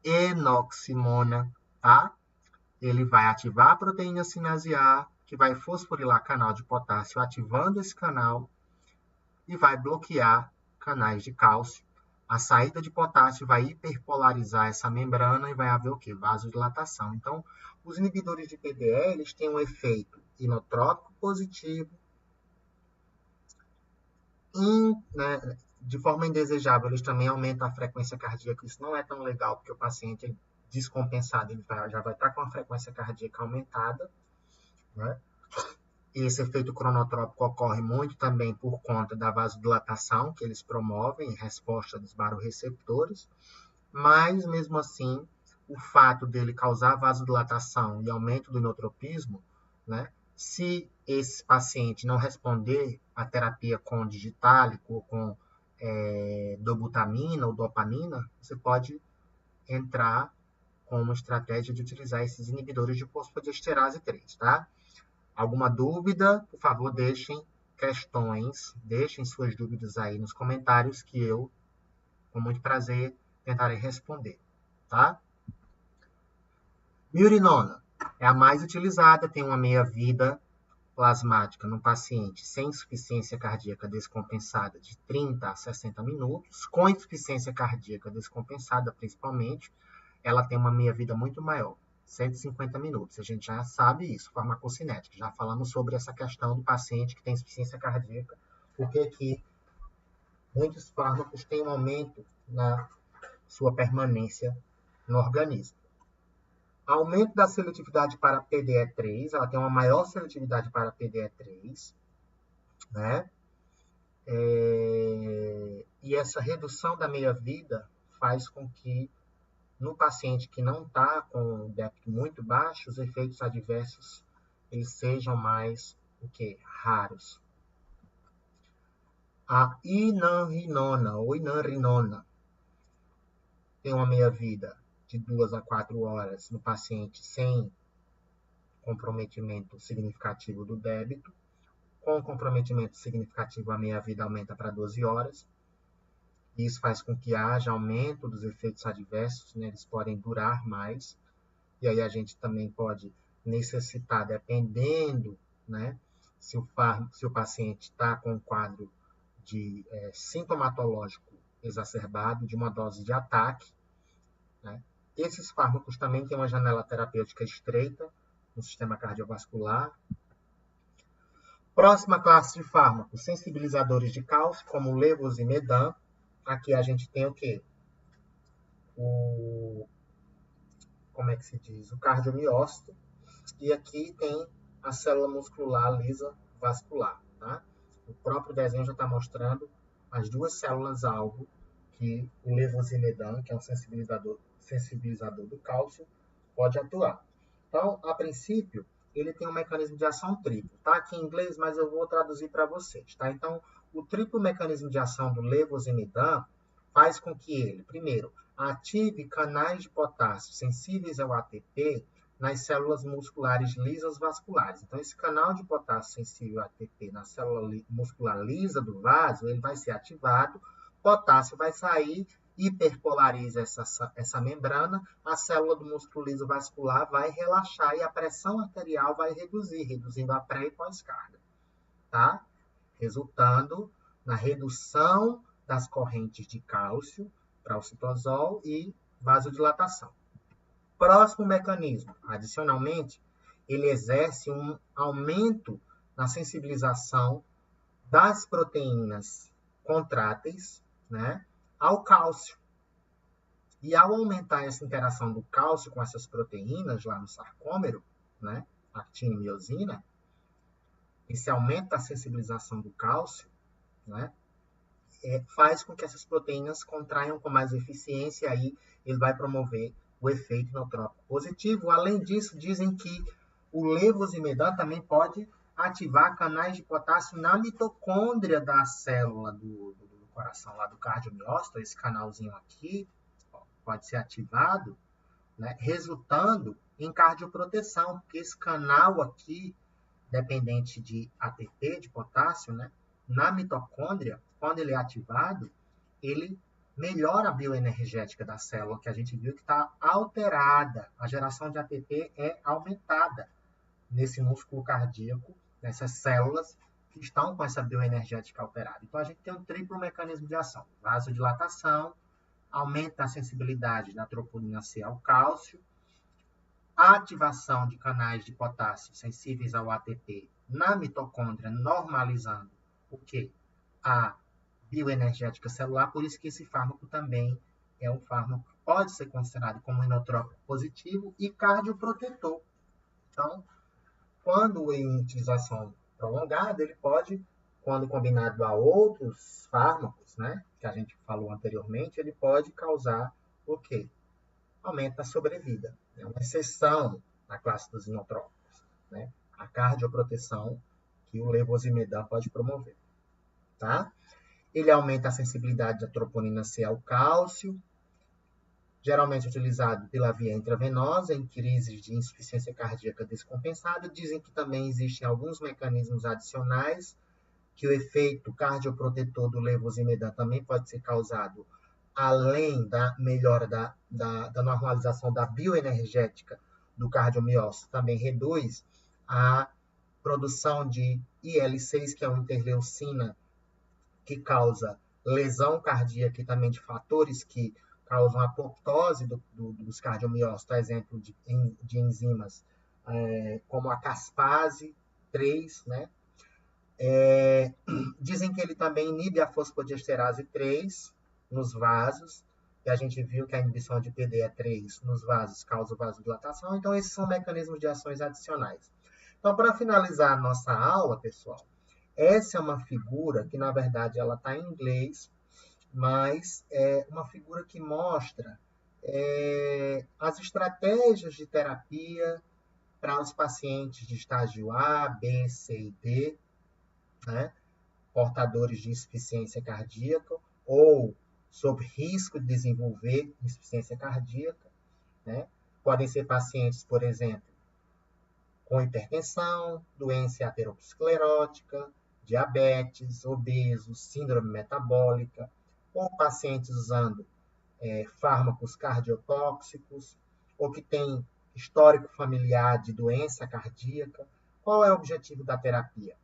enoximona, tá? Ele vai ativar a proteína sinase A, que vai fosforilar canal de potássio, ativando esse canal, e vai bloquear canais de cálcio. A saída de potássio vai hiperpolarizar essa membrana e vai haver o quê? Vasodilatação. Então, os inibidores de PDE, eles têm um efeito inotrópico positivo, de forma indesejável, eles também aumentam a frequência cardíaca. Isso não é tão legal, porque o paciente descompensado ele já vai estar com a frequência cardíaca aumentada, né? E esse efeito cronotrópico ocorre muito também por conta da vasodilatação que eles promovem em resposta dos barorreceptores, mas, mesmo assim, o fato dele causar vasodilatação e aumento do inotropismo, né? Se esse paciente não responder à terapia com digitálico ou com dobutamina ou dopamina, você pode entrar com uma estratégia de utilizar esses inibidores de fosfodiesterase 3, tá? Alguma dúvida, por favor, deixem suas dúvidas aí nos comentários que eu, com muito prazer, tentarei responder, tá? Miurinona é a mais utilizada, tem uma meia-vida plasmática no paciente sem insuficiência cardíaca descompensada de 30 a 60 minutos, com insuficiência cardíaca descompensada principalmente, ela tem uma meia-vida muito maior, 150 minutos. A gente já sabe isso, farmacocinética. Já falamos sobre essa questão do paciente que tem insuficiência cardíaca, porque que muitos fármacos têm um aumento na sua permanência no organismo. Aumento da seletividade para PDE3, ela tem uma maior seletividade para PDE3, né? E essa redução da meia-vida faz com que, no paciente que não está com o débito muito baixo, os efeitos adversos eles sejam mais raros. A inanrinona ou inanrinona tem uma meia-vida de 2 a 4 horas no paciente sem comprometimento significativo do débito. Com comprometimento significativo, a meia-vida aumenta para 12 horas. Isso faz com que haja aumento dos efeitos adversos, né? Eles podem durar mais. E aí a gente também pode necessitar, dependendo, né, se o paciente está com um quadro de sintomatológico exacerbado, de uma dose de ataque, né? Esses fármacos também têm uma janela terapêutica estreita no sistema cardiovascular. Próxima classe de fármacos, sensibilizadores de cálcio, como o levosimedan. Aqui a gente tem o quê? Como é que se diz? O cardiomiócito. E aqui tem a célula muscular lisa vascular, tá? O próprio desenho já está mostrando as duas células-alvo que o levosimedan, que é um sensibilizador do cálcio, pode atuar. Então, a princípio, ele tem um mecanismo de ação triplo. Tá aqui em inglês, mas eu vou traduzir para vocês, tá? Então, o triplo mecanismo de ação do levosimedan faz com que ele, primeiro, ative canais de potássio sensíveis ao ATP nas células musculares lisas vasculares. Então, esse canal de potássio sensível ao ATP na célula muscular lisa do vaso, ele vai ser ativado, potássio vai sair, hiperpolariza essa membrana, a célula do músculo liso vascular vai relaxar e a pressão arterial vai reduzir, reduzindo a pré e pós-carga, tá? Resultando na redução das correntes de cálcio, pralicitosol e vasodilatação. Próximo mecanismo, adicionalmente, ele exerce um aumento na sensibilização das proteínas contráteis, né, ao cálcio. E ao aumentar essa interação do cálcio com essas proteínas lá no sarcômero, né, actina e miosina, esse aumento da sensibilização do cálcio, né, faz com que essas proteínas contraiam com mais eficiência e aí ele vai promover o efeito inotrópico positivo. Além disso, dizem que o levosimedan também pode ativar canais de potássio na mitocôndria da célula do coração, lá do cardiomiócito. Esse canalzinho aqui pode ser ativado, né, resultando em cardioproteção, porque esse canal aqui, dependente de ATP, de potássio, né, na mitocôndria, quando ele é ativado, ele melhora a bioenergética da célula, que a gente viu que está alterada. A geração de ATP é aumentada nesse músculo cardíaco, nessas células que estão com essa bioenergética alterada. Então, a gente tem um triplo mecanismo de ação. Vasodilatação, aumenta a sensibilidade da troponina C ao cálcio, a ativação de canais de potássio sensíveis ao ATP na mitocôndria, normalizando o quê? A bioenergética celular, por isso que esse fármaco também é um fármaco que pode ser considerado como inotrópico positivo e cardioprotetor. Então, quando em utilização prolongada, ele pode, quando combinado a outros fármacos, né, que a gente falou anteriormente, ele pode causar o quê? Aumenta a sobrevida. É uma exceção na classe dos inotrópicos, né? A cardioproteção que o levosimendan pode promover. Tá? Ele aumenta a sensibilidade da troponina C ao cálcio, geralmente utilizado pela via intravenosa em crises de insuficiência cardíaca descompensada. Dizem que também existem alguns mecanismos adicionais, que o efeito cardioprotetor do levosimendan também pode ser causado além da melhora da normalização da bioenergética do cardiomiócito, também reduz a produção de IL-6, que é uma interleucina que causa lesão cardíaca e também de fatores que causam apoptose dos cardiomiócitos, exemplo de enzimas como a caspase 3, né? Dizem que ele também inibe a fosfodiesterase 3 nos vasos, e a gente viu que a inibição de PDE3 nos vasos causa vasodilatação. Então, esses são mecanismos de ações adicionais. Então, para finalizar a nossa aula, pessoal, essa é uma figura que, na verdade, ela está em inglês, mas é uma figura que mostra as estratégias de terapia para os pacientes de estágio A, B, C e D, né, portadores de insuficiência cardíaca ou sob risco de desenvolver insuficiência cardíaca, né? Podem ser pacientes, por exemplo, com hipertensão, doença aterosclerótica, diabetes, obesos, síndrome metabólica, ou pacientes usando fármacos cardiotóxicos, ou que têm histórico familiar de doença cardíaca. Qual é o objetivo da terapia?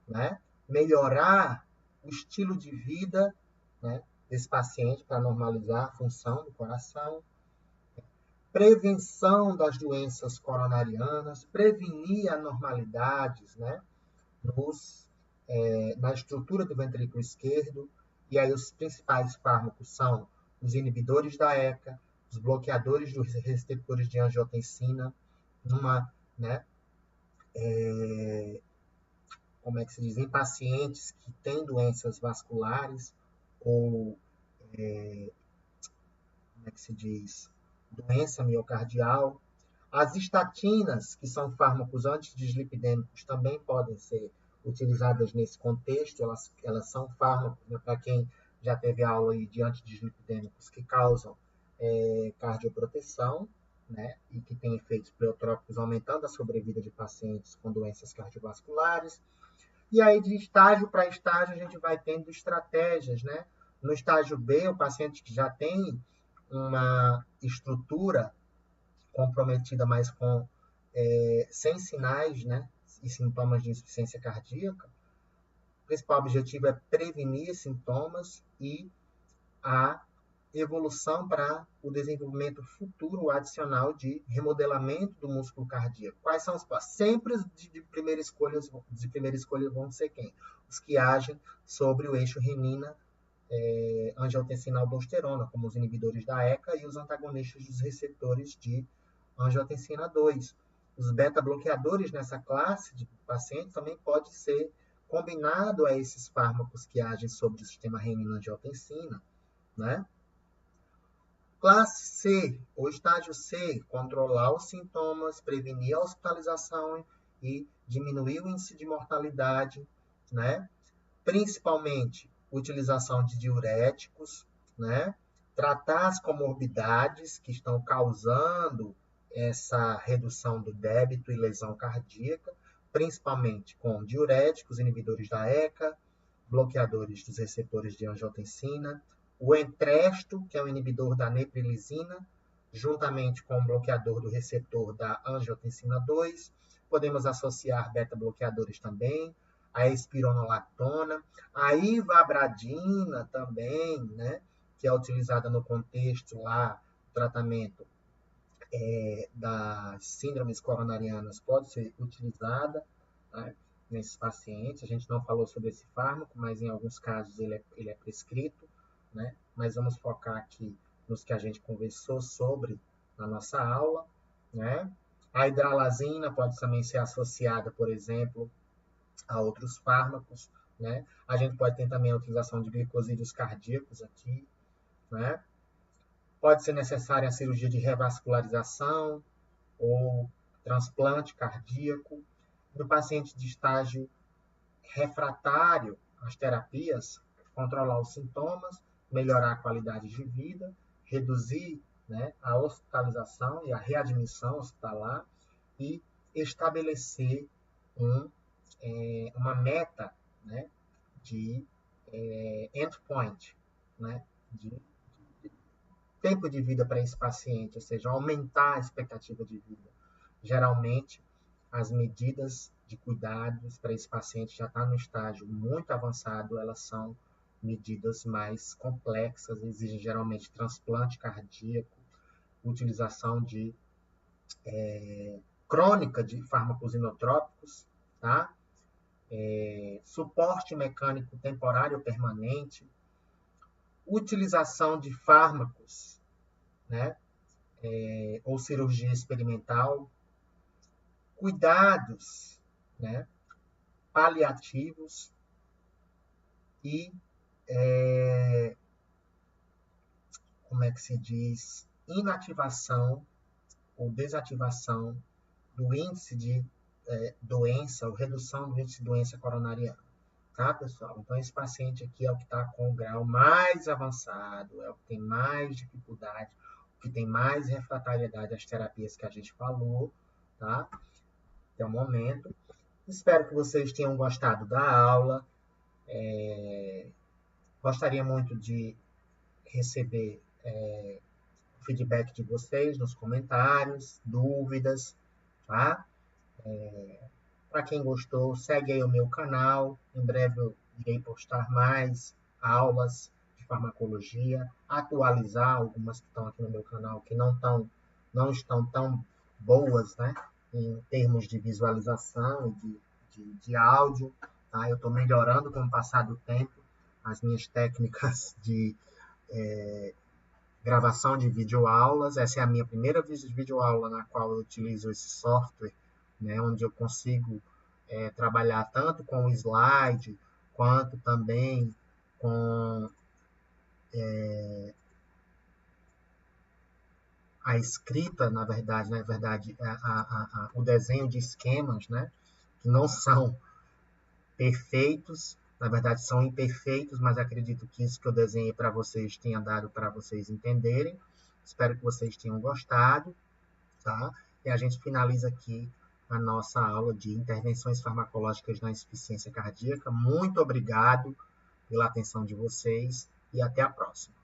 Né? Melhorar o estilo de vida, né, desse paciente para normalizar a função do coração, prevenção das doenças coronarianas, prevenir anormalidades, né, na estrutura do ventrículo esquerdo. E aí os principais fármacos são os inibidores da ECA, os bloqueadores dos receptores de angiotensina, né, como é que se diz, em pacientes que têm doenças vasculares ou, como é que se diz, doença miocardial. As estatinas, que são fármacos antidislipidêmicos, também podem ser utilizadas nesse contexto. Elas são fármacos, né, para quem já teve aula aí de antidislipidêmicos, que causam cardioproteção, né, e que têm efeitos pleotrópicos, aumentando a sobrevida de pacientes com doenças cardiovasculares. E aí, de estágio para estágio, a gente vai tendo estratégias, né? No estágio B, o paciente que já tem uma estrutura comprometida, mas sem sinais, né, e sintomas de insuficiência cardíaca, o principal objetivo é prevenir sintomas e a evolução para o desenvolvimento futuro adicional de remodelamento do músculo cardíaco. Quais são os passos? Sempre de primeira escolha vão ser quem? Os que agem sobre o eixo renina, angiotensina aldosterona, como os inibidores da ECA e os antagonistas dos receptores de angiotensina 2. Os beta-bloqueadores nessa classe de pacientes também pode ser combinado a esses fármacos que agem sobre o sistema renina-angiotensina, né? Classe C, ou estágio C, controlar os sintomas, prevenir a hospitalização e diminuir o índice de mortalidade, né? Principalmente utilização de diuréticos, né? Tratar as comorbidades que estão causando essa redução do débito e lesão cardíaca, principalmente com diuréticos, inibidores da ECA, bloqueadores dos receptores de angiotensina, o Entresto, que é o inibidor da neprilisina, juntamente com o bloqueador do receptor da angiotensina 2. Podemos associar beta-bloqueadores também, a espironolactona, a ivabradina também, né, que é utilizada no contexto lá, tratamento das síndromes coronarianas pode ser utilizada, né, nesses pacientes. A gente não falou sobre esse fármaco, mas em alguns casos ele é prescrito, né? Mas vamos focar aqui nos que a gente conversou sobre na nossa aula, né? A hidralazina pode também ser associada, por exemplo, a outros fármacos, né? A gente pode ter também a utilização de glicosídeos cardíacos aqui, né? Pode ser necessária a cirurgia de revascularização ou transplante cardíaco. No paciente de estágio refratário às terapias, controlar os sintomas, melhorar a qualidade de vida, reduzir, né, a hospitalização e a readmissão hospitalar e estabelecer uma meta, né, de endpoint, né, de tempo de vida para esse paciente, ou seja, aumentar a expectativa de vida. Geralmente, as medidas de cuidados para esse paciente já está no estágio muito avançado, elas são medidas mais complexas, exigem geralmente transplante cardíaco, utilização de crônica de fármacos inotrópicos, tá? Suporte mecânico temporário permanente, utilização de fármacos, né? Ou cirurgia experimental, cuidados, né, paliativos e, como é que se diz, inativação ou desativação do índice de doença, ou redução do índice de doença coronariana. Tá, pessoal? Então, esse paciente aqui é o que está com o grau mais avançado, é o que tem mais dificuldade, o que tem mais refratariedade às terapias que a gente falou, tá? Até o momento. Espero que vocês tenham gostado da aula. Gostaria muito de receber o feedback de vocês nos comentários, dúvidas, tá? Para quem gostou, segue aí o meu canal. Em breve eu irei postar mais aulas de farmacologia, atualizar algumas que estão aqui no meu canal que não estão tão boas, né, em termos de visualização e de áudio. Tá? Eu estou melhorando com o passar do tempo as minhas técnicas de gravação de videoaulas. Essa é a minha primeira videoaula na qual eu utilizo esse software, né, onde eu consigo trabalhar tanto com o slide, quanto também com a escrita, na verdade, o desenho de esquemas, né, que não são perfeitos, na verdade são imperfeitos, mas acredito que isso que eu desenhei para vocês tenha dado para vocês entenderem. Espero que vocês tenham gostado, tá? E a gente finaliza aqui a nossa aula de intervenções farmacológicas na insuficiência cardíaca. Muito obrigado pela atenção de vocês e até a próxima.